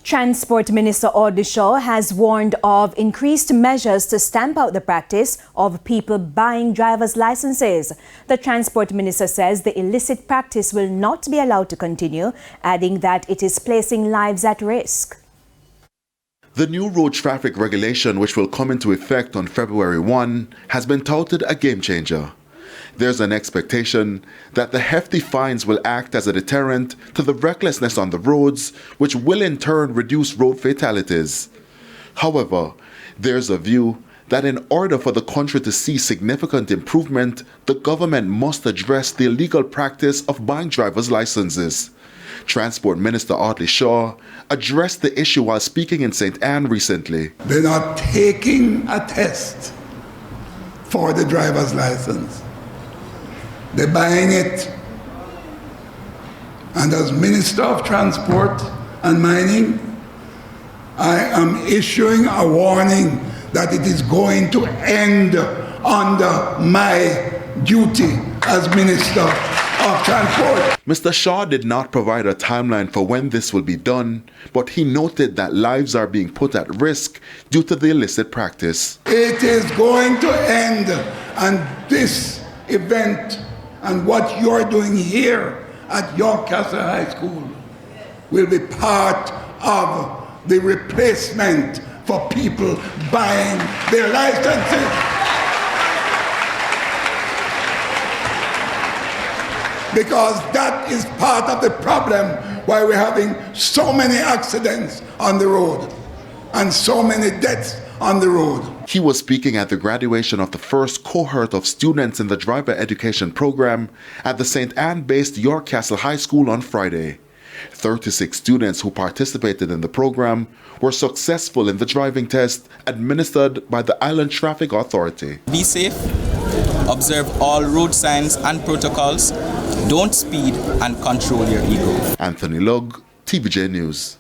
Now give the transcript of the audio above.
Transport Minister Audley Shaw has warned of increased measures to stamp out the practice of people buying driver's licenses. The Transport Minister says the illicit practice will not be allowed to continue, adding that it is placing lives at risk. The new road traffic regulation, which will come into effect on February 1, has been touted a game changer. There's an expectation that the hefty fines will act as a deterrent to the recklessness on the roads, which will in turn reduce road fatalities. However, there's a view that in order for the country to see significant improvement, the government must address the illegal practice of buying driver's licenses. Transport Minister Audley Shaw addressed the issue while speaking in St. Anne recently. They're not taking a test for the driver's license. They're buying it. And as Minister of Transport and Mining, I am issuing a warning that it is going to end under my duty as Minister of Transport. Mr. Shaw did not provide a timeline for when this will be done, but he noted that lives are being put at risk due to the illicit practice. It is going to end, and this event and what you're doing here at York Castle High School will be part of the replacement for people buying their licenses. Because that is part of the problem why we're having so many accidents on the road and so many deaths on the road. He was speaking at the graduation of the first cohort of students in the driver education program at the St. Anne-based York Castle High School on Friday. 36 students who participated in the program were successful in the driving test administered by the Island Traffic Authority. Be safe, observe all road signs and protocols, don't speed, and control your ego. Anthony Lugg, TVJ News.